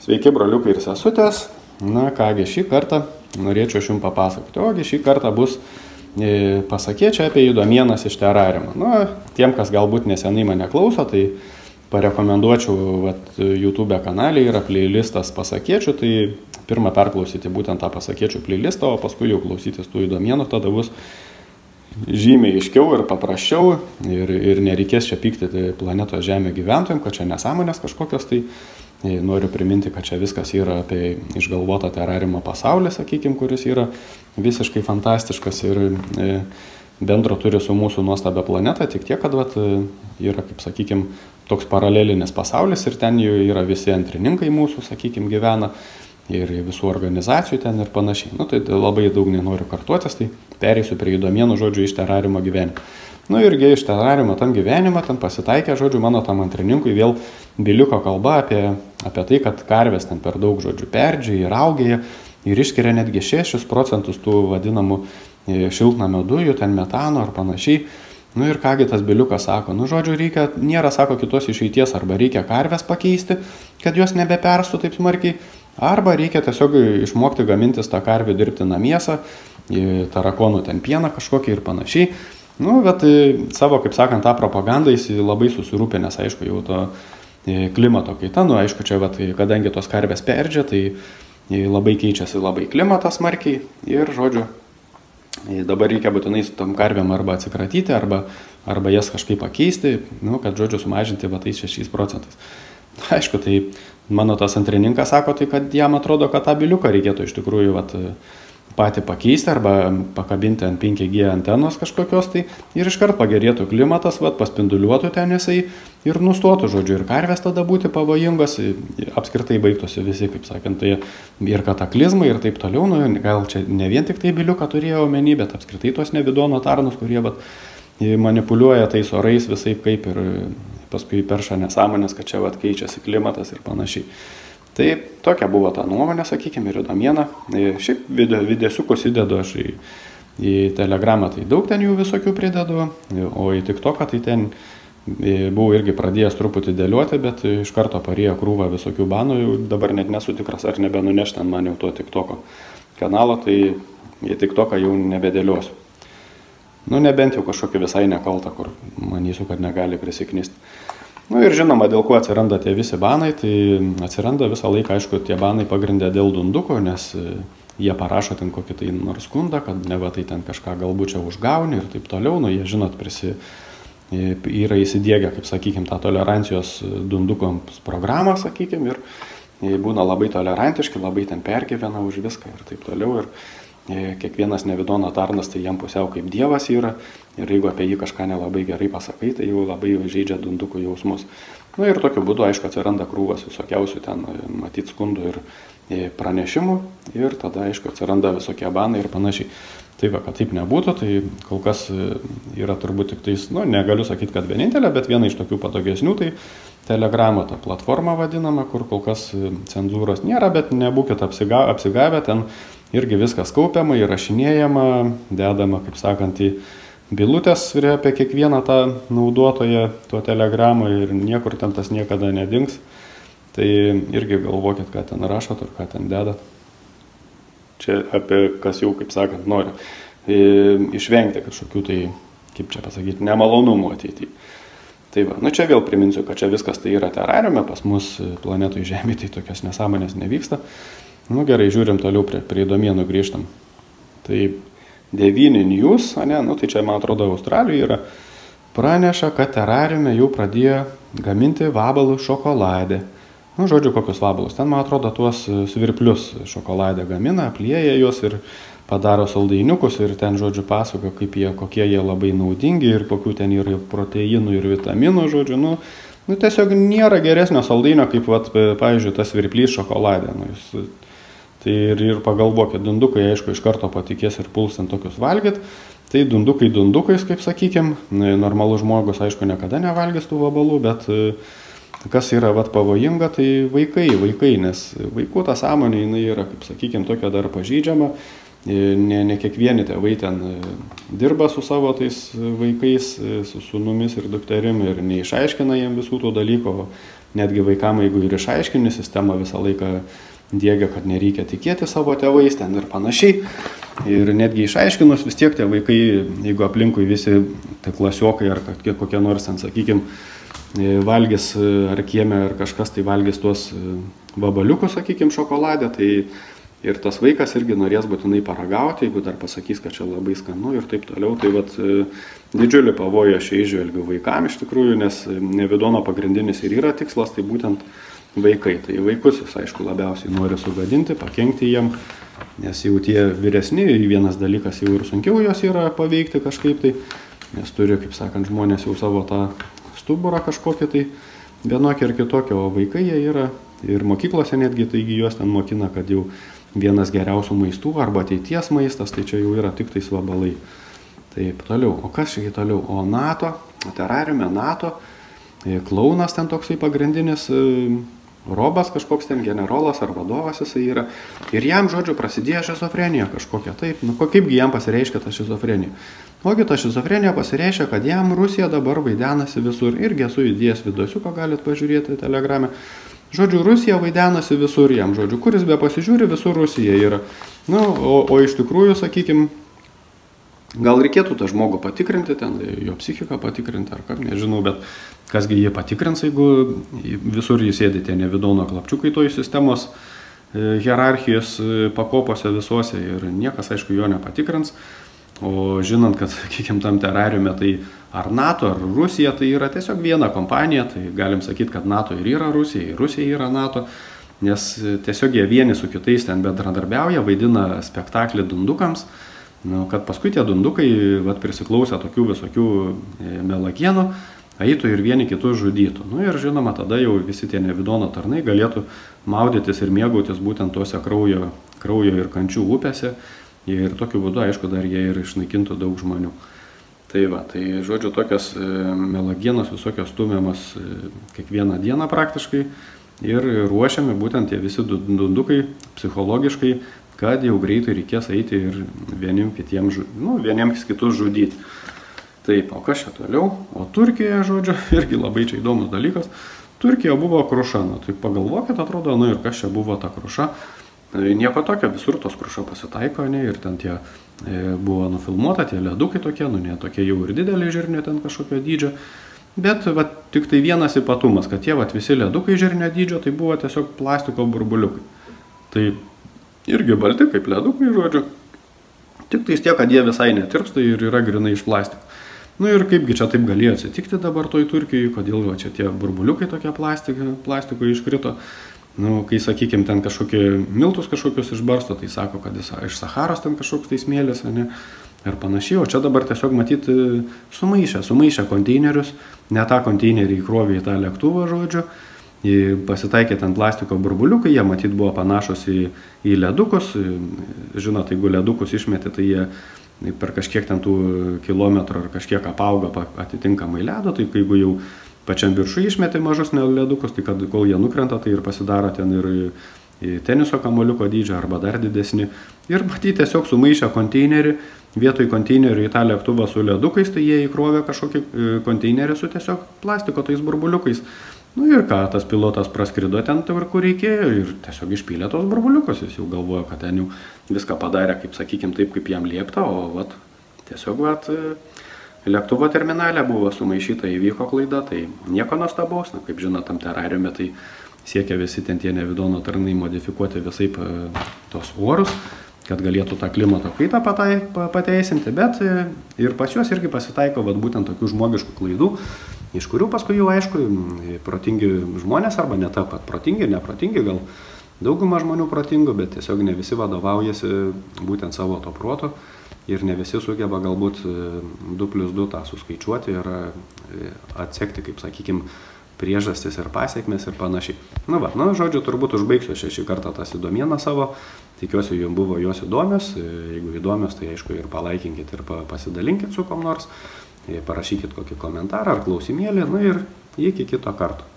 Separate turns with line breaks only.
Sveiki, broliukai ir sesutės. Na kągi, šį kartą norėčiau jums papasakoti. Ogi šį kartą bus pasakėčia apie įdomienas iš terariumo. Na, tiem, kas galbūt nesenai mane klauso, tai parekomenduočiau YouTube kanale yra playlistas pasakėčių, tai pirmą perklausyti būtent tą pasakėčių playlistą, o paskui jau klausytis tų įdomienų, tada bus žymiai aiškiau ir paprasčiau ir nereikės čia pykti planetos Žemė gyventojams, kad čia nesąmonės kažkokios, tai noriu priminti, kad čia viskas yra apie išgalvotą terariumo pasaulį, sakykime, kuris yra visiškai fantastiškas ir bendro turi su mūsų nuostabia planeta, tik tiek, kad yra, kaip sakykime, toks paralelinis pasaulis ir ten jau yra visi antrininkai mūsų, sakykime, gyvena ir visų organizacijų ten ir panašiai. Nu, tai labai daug nenoriu kartuotis, tai pereisiu prie įdomienų žodžių iš terariumo gyvenimo. Nu irgi iš terariumo tam gyvenimą, ten pasitaikė, žodžiu, mano tam antrininkui vėl biliuko kalba apie tai, kad karvės ten per daug, žodžiu, perdžia ir augėja ir išskiria netgi 6% tų vadinamų šiltnamio dujų, ten metano ar panašiai. Nu ir kągi tas biliukas sako, nu žodžiu, nėra, sako, kitos išeities, arba reikia karvės pakeisti, kad jos nebeperstų taip smarkiai, arba reikia tiesiog išmokti gamintis tą karvę dirbtiną mėsą, tarakonų ten pieną kažkokį ir panašiai. Nu, bet savo, kaip sakant, tą propagandą jis labai susirūpinęs, aišku, jau to klimato kaita, nu, aišku, čia, kadangi tos karvės perdžia, tai labai keičiasi labai klimatas smarkiai ir, žodžiu, dabar reikia būtinai su tom karvėm arba atsikratyti, arba jas kažkaip pakeisti, nu, kad, žodžiu, sumažinti tais 6%. Aišku, tai mano tas antrininkas sako, tai kad jam atrodo, kad tą biliuką reikėtų iš tikrųjų patį pakeisti arba pakabinti ant 5G antenos kažkokios, tai ir iškart pagerėtų klimatas, paspinduliuotų ten jisai ir nustotų, žodžiu, ir karvės tada būti pavojingos, apskritai baigtųsi visi, kaip sakant, tai ir kataklizmai ir taip toliau, nu, gal čia ne vien tik tai biliuką turėjo omeny, bet apskritai tos nevidono tarnus, kurie manipuliuoja tais orais visai kaip ir paskui perša nesąmonės, kad čia keičiasi klimatas ir panašiai. Tai tokia buvo ta nuomonė, sakykime, ir įdomiena. Šiaip videosiukus įdedu aš į Telegramą, tai daug ten jų visokių pridedu, o į TikToką tai ten buvau irgi pradėjęs truputį dėlioti, bet iš karto parėjo krūvą visokių banų, jau dabar net nesu tikras, ar nebenuneš ten man jau to TikToko kanalo, tai į TikToką jau nebedėliosiu. Nu, nebent jau kažkokį visai nekaltą, kur manysiu, kad negali prisiknisti. Nu ir žinoma, dėl ko atsiranda tie visi banai, tai atsiranda visą laiką, aišku, tie banai pagrindė dėl dundukų, nes jie parašo ten kokį tai nors skundą, kad neva tai ten kažką galbūt čia užgauni ir taip toliau, nu jie, žinot, yra įsidėgę, kaip sakykime, tą tolerancijos dundukoms programą, sakykime, ir būna labai tolerantiški, labai ten pergyvena už viską ir taip toliau. Ir kiekvienas nevidono tarnas, tai jam pusiau kaip dievas yra ir jeigu apie jį kažką nelabai gerai pasakai, tai jau labai žaidžia dundukų jausmus. Nu ir tokiu būdu, aišku, atsiranda krūvas visokiausių ten matyti skundų ir pranešimų ir tada, aišku, atsiranda visokie banai ir panašiai. Tai kad taip nebūtų, tai kol kas yra turbūt tik tais, nu, negaliu sakyti, kad vienintelė, bet viena iš tokių patogesnių, tai Telegramo ta platforma vadinama, kur kol kas cenzūros nėra, bet nebūkit apsigavę, ten irgi viskas kaupiama, įrašinėjama, dedama, kaip sakant, į bylutės apie kiekvieną tą naudotoją to Telegramą ir niekur ten tas niekada nedings. Tai irgi galvokit, ką ten rašot ir ką ten dedat. Čia apie kas jau, kaip sakant, nori išvengti kažkokių tai, kaip čia pasakyti, nemalonumų ateityje. Tai va, nu čia vėl priminsiu, kad čia viskas tai yra terariume, pas mus planetui Žemė tai tokios nesąmonės nevyksta. Nu gerai, žiūrim toliau prie įdomienų grįžtam. Tai 9 News, nu tai čia, man atrodo, Australijoje yra, praneša, kad terariume jau pradėjo gaminti vabalų šokoladę. Nu, žodžiu, kokius vabalus. Ten, man atrodo, tuos svirplius šokoladę gamina, aplieja juos ir padaro saldainiukus ir ten, žodžiu, pasako, kokie jie labai naudingi ir kokių ten yra proteinų ir vitaminų, žodžiu. Nu, tiesiog nėra geresnio saldainio, kaip, pavyzdžiui, tas svirplys šokoladė. Nu, tai ir pagalvokit, dundukai, aišku, iš karto patikės ir puls ant tokius valgyt. Tai dundukais, kaip sakykim, normalus žmogus, aišku, niekada nevalgys tų vabalų, bet kas yra pavojinga, tai vaikai, nes vaikų ta sąmonė, jinai yra, kaip sakykim, tokia dar pažydžiama. ne kiekvieni tėvai ten dirba su savo tais vaikais, su sūnumis ir dukterim ir neišaiškina jiem visų tų dalykų, netgi vaikam, jeigu ir išaiškini, sistema visą laiką diegia, kad nereikia tikėti savo tėvais ten ir panašiai. Ir netgi išaiškinus vis tiek tie vaikai, jeigu aplinkui visi tai klasiokai ar kokie nors ten, sakykime, valgys ar kieme ar kažkas tai valgys tuos vabaliukus, sakykime, šokoladę, tai ir tas vaikas irgi norės būtinai paragauti, jeigu dar pasakys, kad čia labai skanu ir taip toliau. Tai vat didžiulį pavojų aš įžvelgiu vaikam iš tikrųjų, nes nevidono pagrindinis ir yra tikslas, tai būtent vaikai. Tai vaikus jis, aišku, labiausiai nori sugadinti, pakenkti jiem, nes jau tie vyresni, vienas dalykas jau ir sunkiau jos yra paveikti kažkaip tai, nes turi, kaip sakant, žmonės jau savo tą stuburą kažkokį tai vienokį ar kitokį, o vaikai jie yra ir mokyklose netgi, taigi juos ten mokina, kad jau vienas geriausių maistų arba ateities maistas, tai čia jau yra tik tais vabalai. Taip, toliau. O kas čia toliau? O NATO, terariume NATO, klaunas ten toksai pagrindinis, robas kažkoks ten generolas ar vadovas jisai yra. Ir jam, žodžiu, prasidėjo šizofrenija kažkokia. Taip, nu kaipgi jam pasireiškia ta šizofrenija? Ogi ta šizofrenija pasireiškia, kad jam Rusija dabar vaidenasi visur. Irgi esu įdėjęs vidosiuką, galit pažiūrėti Telegrame. Žodžiu, Rusija vaidenasi visur jam, žodžiu, kuris be pasižiūri, visur Rusija yra. Nu, o iš tikrųjų, sakykime, gal reikėtų tą žmogų patikrinti, ten jo psichiką patikrinti, ar kaip, nežinau, bet kasgi jie patikrins, jeigu visur jis sėdi tie nevidono klapčiukai toj sistemos hierarchijos pakopose visuose ir niekas, aišku, jo nepatikrins. O žinant, kad, sakykime, tam terariume, tai ar NATO, ar Rusija, tai yra tiesiog viena kompanija, tai galim sakyti, kad NATO ir yra Rusija, ir Rusija yra NATO, nes tiesiog jie vieni su kitais ten bendradarbiauja, vaidina spektaklį dundukams, nu, kad paskui tie dundukai, prisiklausę tokių visokių melagienų, eitų ir vieni kitus žudytų. Nu ir žinoma, tada jau visi tie nevidono tarnai galėtų maudytis ir mėgautis būtent tuose kraujo ir kančių upėse. Ir tokiu būdu, aišku, dar jie ir išnaikintų daug žmonių. Tai va, tai žodžiu, tokios melagienos visokios stumiamas kiekvieną dieną praktiškai ir ruošiami būtent tie visi dundukai psichologiškai, kad jau greitai reikės eiti ir vieniems kitus žudyti. Taip, o kas čia toliau? O Turkijoje, žodžiu, irgi labai čia įdomus dalykas. Turkija buvo kruša, nu, tai pagalvokit, atrodo, nu ir kas čia buvo ta kruša. Nieko tokio, visur tos kruša pasitaiko, ne, ir ten tie buvo nufilmuota, tie ledukai tokie, nu ne tokie jau ir dideliai žirnio ten kažkokio dydžio, bet va, tik tai vienas ypatumas, kad tie va, visi ledukai žirnio dydžio, tai buvo tiesiog plastiko burbuliukai. Tai irgi balti kaip ledukai, žodžiu, tik tais tiek, kad jie visai netirpsta ir yra grinai iš plastiko. Nu ir kaipgi čia taip galėjo atsitikti dabar toj Turkijoje, kodėl va, čia tie burbuliukai tokie plastiko iškrito. Nu, kai, sakykime, ten kažkokie miltus kažkokius išbarsto, tai sako, kad iš Saharos ten kažkoks tai smėlis, ne, ir panašiai. O čia dabar tiesiog matyti sumaišę konteinerius, ne tą konteinerį įkrovė į tą lėktuvą, žodžiu. Pasitaikė ten plastiko burbuliukai, jie matyt buvo panašus į ledukus. Žinot, jeigu ledukus išmeti, tai jie per kažkiek ten tų kilometrų ar kažkiek apauga atitinkamai ledo, tai jeigu jau pačiam viršui išmeti mažus ledukus, tai kad kol jie nukrenta, tai ir pasidaro ten ir teniso kamuoliuko dydžio arba dar didesni. Ir matyti tiesiog sumaišę konteinerį, vietoj konteinerių į tą lėktuvą su ledukais, tai jie įkrovė kažkokį konteinerį su tiesiog plastiko tais burbuliukais. Nu ir ką, tas pilotas praskrido ten, kur reikėjo ir tiesiog išpylė tos burbuliukus. Jis jau galvojo, kad ten jau viską padarė, kaip sakykime, taip, kaip jam liepta, o vat, tiesiog vat, lėktuvo terminale buvo sumaišyta, įvyko klaida, tai nieko nuostabaus, na, kaip žinot, tam terariume tai siekia visi ten tie nevidono tarnai modifikuoti visaip tos orus, kad galėtų tą klimato kaitą pateisinti, bet ir pas juos irgi pasitaiko vat, būtent tokių žmogiškų klaidų, iš kurių paskui jau aišku protingi žmonės arba ne ta pat protingi, neprotingi, gal dauguma žmonių protingų, bet tiesiog ne visi vadovaujasi būtent savo to proto. Ir ne visi sugeba galbūt 2+2 tą suskaičiuoti ir atsekti, kaip sakykime, priežastis ir pasiekmes ir panašiai. Nu va, žodžiu, turbūt užbaigsiu šį kartą tas įdomieną savo. Tikiuosi, jums buvo jos įdomios. Jeigu įdomios, tai aišku ir palaikinkit ir pasidalinkit su kom nors. Parašykit kokį komentarą ar klausimėlį. Nu ir iki kito karto.